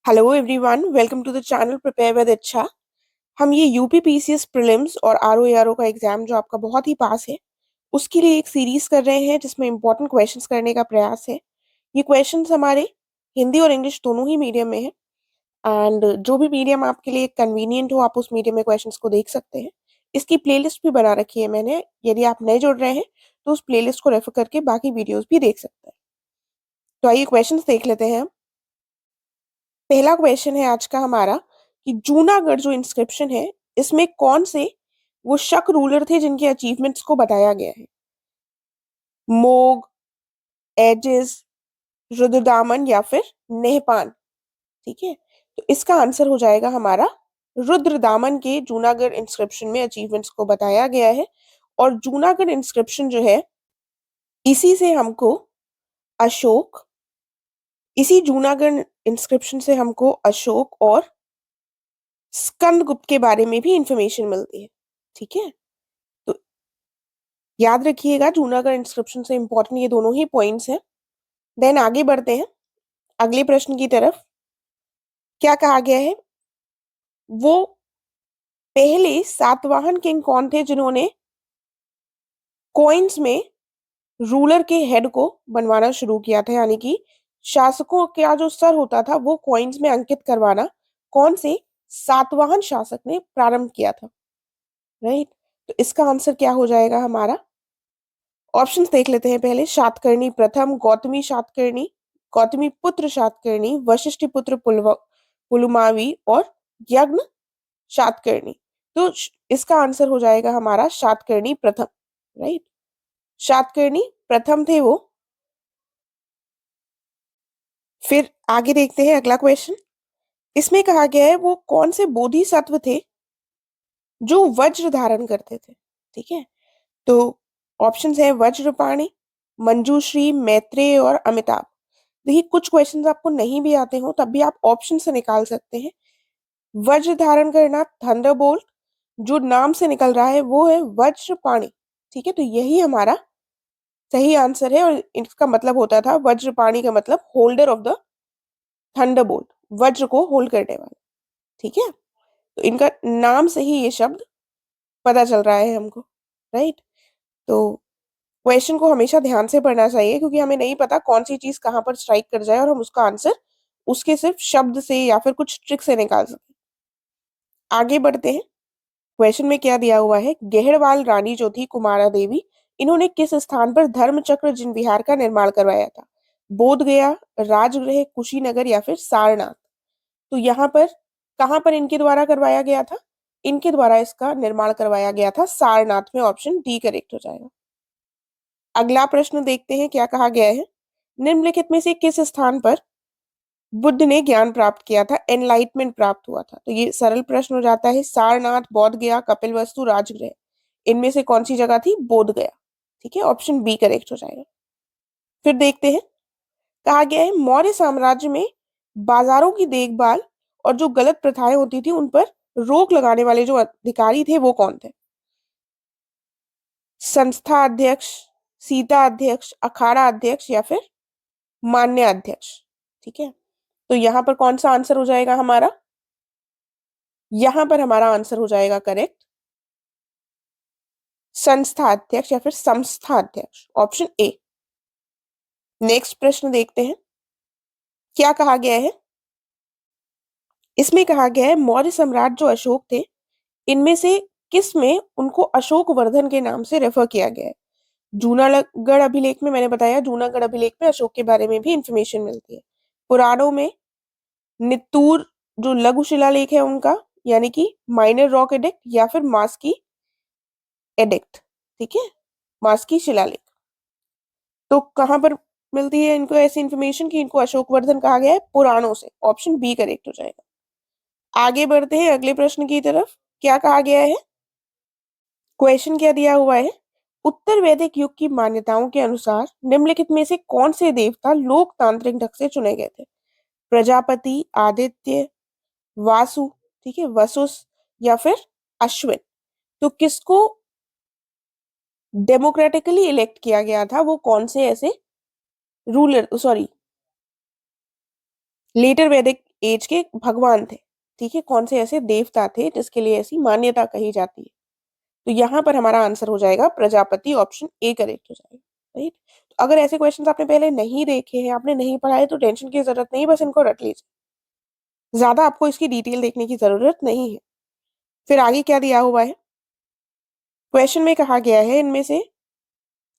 Hello everyone, welcome to the channel prepare with Ichchha. हम ये UP PCS prelims और RO ARO का exam जो आपका बहुत ही पास है उसके लिए एक सीरीज कर रहे हैं जिसमें इंपॉर्टेंट क्वेश्चंस करने का प्रयास है। ये क्वेश्चंस हमारे हिंदी और इंग्लिश दोनों ही मीडियम में है एंड जो भी मीडियम आपके लिए कन्वीनियंट हो आप उस मीडियम में क्वेश्चंस को देख सकते हैं। इसकी प्लेलिस्ट भी बना रखी है मैंने, यदि आप नए जुड़ रहे हैं तो उस प्लेलिस्ट को रेफर करके बाकी वीडियोज भी देख सकते हैं। तो आइए क्वेश्चंस देख लेते हैं। पहला क्वेश्चन है आज का हमारा कि जूनागढ़ जो इंस्क्रिप्शन है इसमें कौन से वो शक रूलर थे जिनके अचीवमेंट्स को बताया गया है। मोग, एजिस, रुद्रदामन या फिर नेहपान। ठीक है, तो इसका आंसर हो जाएगा हमारा रुद्रदामन के जूनागढ़ इंस्क्रिप्शन में अचीवमेंट्स को बताया गया है। और जूनागढ़ इंस्क्रिप्शन जो है इसी से हमको अशोक इसी जूनागढ़ इंस्क्रिप्शन से हमको अशोक और स्कंदगुप्त के बारे में भी इंफॉर्मेशन मिलती है। ठीक है, तो याद रखिएगा जूनागढ़ इंस्क्रिप्शन से इंपॉर्टेंट ये दोनों ही पॉइंट्स हैं। देन आगे बढ़ते हैं अगले प्रश्न की तरफ। क्या कहा गया है, वो पहले सातवाहन किंग कौन थे जिन्होंने कॉइन्स में रूलर के हेड को बनवाना शुरू किया था, यानी कि शासकों का जो सर होता था वो कॉइन्स में अंकित करवाना कौन से सातवाहन शासक ने प्रारंभ किया था। राइट, तो इसका आंसर क्या हो जाएगा हमारा। ऑप्शंस देख लेते हैं पहले। शातकर्णी प्रथम, गौतमी शातकर्णी, गौतमी पुत्र शातकर्णी, वशिष्ठ पुत्र पुलुमावी और यज्ञ शातकर्णी। तो इसका आंसर हो जाएगा हमारा शातकर्णी प्रथम। राइट, शातकर्णी प्रथम थे वो। फिर आगे देखते हैं अगला क्वेश्चन। इसमें कहा गया है वो कौन से बोधिसत्व थे जो वज्र धारण करते थे। ठीक है, तो ऑप्शंस है वज्रपाणि, मंजूश्री, मैत्रेय और अमिताभ। देखिए कुछ क्वेश्चंस आपको नहीं भी आते हो तब भी आप ऑप्शन से निकाल सकते हैं। वज्र धारण करना, थंडरबोल्ट, जो नाम से निकल रहा है वो है वज्रपाणि। ठीक है, तो यही हमारा सही आंसर है और इसका मतलब होता था वज्रपाणि का मतलब होल्डर ऑफ द थंडरबोल्ट, वज्र को होल्ड करने वाला। ठीक है, तो इनका नाम से ही ये शब्द पता चल रहा है हमको। राइट, तो क्वेश्चन को हमेशा ध्यान से पढ़ना चाहिए क्योंकि हमें नहीं पता कौन सी चीज कहाँ पर स्ट्राइक कर जाए और हम उसका आंसर उसके सिर्फ शब्द से या फिर कुछ ट्रिक से निकाल सके। आगे बढ़ते हैं। क्वेश्चन में क्या दिया हुआ है, गहरवाल रानी जो थी कुमारा देवी, इन्होंने किस स्थान पर धर्मचक्र जिन विहार का निर्माण करवाया था। बोध गया, राजगृह, कुशीनगर या फिर सारनाथ। तो यहाँ पर कहाँ पर इनके द्वारा करवाया गया था, इनके द्वारा इसका निर्माण करवाया गया था सारनाथ में। ऑप्शन डी करेक्ट हो जाएगा। अगला प्रश्न देखते हैं क्या कहा गया है। निम्नलिखित में से किस स्थान पर बुद्ध ने ज्ञान प्राप्त किया था, एनलाइटमेंट प्राप्त हुआ था। तो ये सरल प्रश्न हो जाता है। सारनाथ, बोध गया, कपिलवस्तु, राजगृह, इनमें से कौन सी जगह थी, बोध गया। ठीक है, ऑप्शन बी करेक्ट हो जाएगा। फिर देखते हैं, कहा गया है मौर्य साम्राज्य में बाजारों की देखभाल और जो गलत प्रथाएं होती थी उन पर रोक लगाने वाले जो अधिकारी थे वो कौन थे। संस्था अध्यक्ष, सीता अध्यक्ष, अखाड़ा अध्यक्ष या फिर मान्य अध्यक्ष। ठीक है, तो यहाँ पर कौन सा आंसर हो जाएगा हमारा, यहाँ पर हमारा आंसर हो जाएगा करेक्ट संस्था अध्यक्ष या फिर संस्था अध्यक्ष, ऑप्शन ए। नेक्स्ट प्रश्न देखते हैं क्या कहा गया है। इसमें कहा गया है मौर्य सम्राट जो अशोक थे इनमें से किस में उनको अशोक वर्धन के नाम से रेफर किया गया है। जूनागढ़ अभिलेख में मैंने बताया, जूनागढ़ अभिलेख में अशोक के बारे में भी इंफॉर्मेशन मिलती है। पुराणों में नित्तूर जो लघु शिलालेख है उनका, यानी कि माइनर रॉक एडिक्ट या फिर मास्की एडिक्ट। ठीक है, मास्की शिलालेख। तो कहां पर मिलती है इनको ऐसी इंफॉर्मेशन कि इनको अशोकवर्धन कहा गया है, पुराणों से। ऑप्शन बी करेक्ट हो जाएगा। आगे बढ़ते हैं अगले प्रश्न की तरफ। क्या कहा गया है, क्वेश्चन क्या दिया हुआ है, उत्तर वैदिक युग की मान्यताओं के अनुसार निम्नलिखित में से कौन से देवता लोकतांत्रिक ढंग से चुने गए थे। प्रजापति, आदित्य, वासु, ठीक है, वसुस या फिर अश्विन। तो किसको डेमोक्रेटिकली इलेक्ट किया गया था, वो कौन से ऐसे रूलर, सॉरी लेटर वैदिक एज के भगवान थे, ठीक है, कौन से ऐसे देवता थे जिसके लिए ऐसी मान्यता कही जाती है। तो यहाँ पर हमारा आंसर हो जाएगा प्रजापति, ऑप्शन ए करेक्ट हो जाएगा। राइट। तो अगर ऐसे क्वेश्चंस आपने पहले नहीं देखे हैं, आपने नहीं पढ़ा है, तो टेंशन की जरूरत नहीं, बस इनको रट लीजिए, ज्यादा आपको इसकी डिटेल देखने की जरूरत नहीं है। फिर आगे क्या दिया हुआ है, क्वेश्चन में कहा गया है इनमें से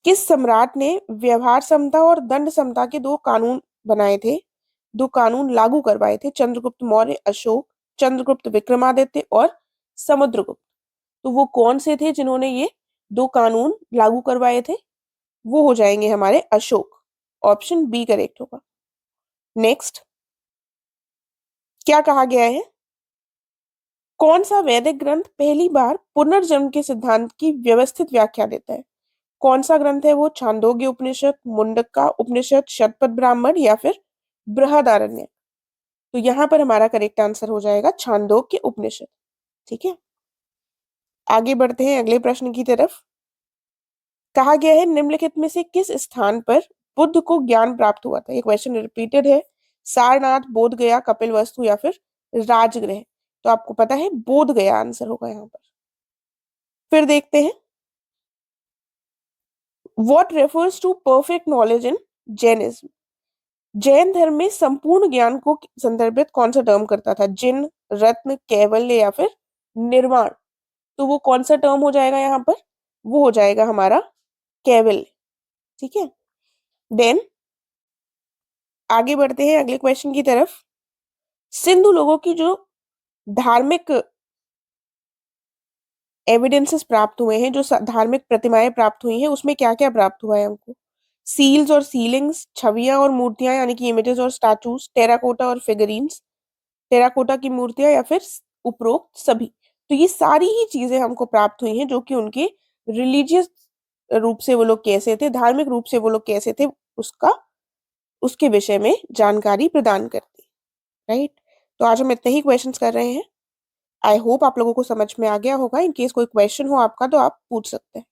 किस सम्राट ने व्यवहार समता और दंड समता के दो कानून बनाए थे, दो कानून लागू करवाए थे, चंद्रगुप्त मौर्य अशोक, चंद्रगुप्त विक्रमादित्य और समुद्रगुप्त। तो वो कौन से थे जिन्होंने ये दो कानून लागू करवाए थे, वो हो जाएंगे हमारे अशोक, ऑप्शन बी करेक्ट होगा। नेक्स्ट क्या कहा गया है, कौन सा वैदिक ग्रंथ पहली बार पुनर्जन्म के सिद्धांत की व्यवस्थित व्याख्या देता है, कौन सा ग्रंथ है वो, छांदोग्य उपनिषद, मुंडका उपनिषद, शतपथ ब्राह्मण या फिर बृहदारण्यक। तो यहाँ पर हमारा करेक्ट आंसर हो जाएगा छांदोग्य उपनिषद। ठीक है, आगे बढ़ते हैं अगले प्रश्न की तरफ। कहा गया है निम्नलिखित में से किस स्थान पर बुद्ध को ज्ञान प्राप्त हुआ था, ये क्वेश्चन रिपीटेड है, सारनाथ, बोध गया, कपिलवस्तु या फिर राजगृह। तो आपको पता है बोध गया आंसर होगा यहाँ पर। फिर देखते हैं what refers to perfect knowledge in Jainism, Jain धर्म में संपूर्ण ज्ञान को संदर्भित कौन सा टर्म करता था, जिन, रत्न, कैवल्य या फिर निर्वाण। तो वो कौन सा टर्म हो जाएगा यहाँ पर, वो हो जाएगा हमारा कैवल्य। ठीक है, देन आगे बढ़ते हैं अगले क्वेश्चन की तरफ। सिंधु लोगों की जो धार्मिक एविडेंसेस प्राप्त हुए हैं, जो धार्मिक प्रतिमाएं प्राप्त हुई हैं, उसमें क्या क्या प्राप्त हुआ है हमको, सील्स और सीलिंग्स, छवियां और मूर्तियां यानी कि इमेजेस और स्टैचूज, टेराकोटा और फिगरीन्स, टेराकोटा की मूर्तियां या फिर उपरोक्त सभी। तो ये सारी ही चीजें हमको प्राप्त हुई हैं जो कि उनके रिलीजियस रूप से वो लोग कैसे थे, धार्मिक रूप से वो लोग कैसे थे, उसका उसके विषय में जानकारी प्रदान करती। राइट। तो आज हम इतने ही क्वेश्चंस कर रहे हैं। आई होप आप लोगों को समझ में आ गया होगा। इन केस कोई क्वेश्चन हो आपका तो आप पूछ सकते हैं।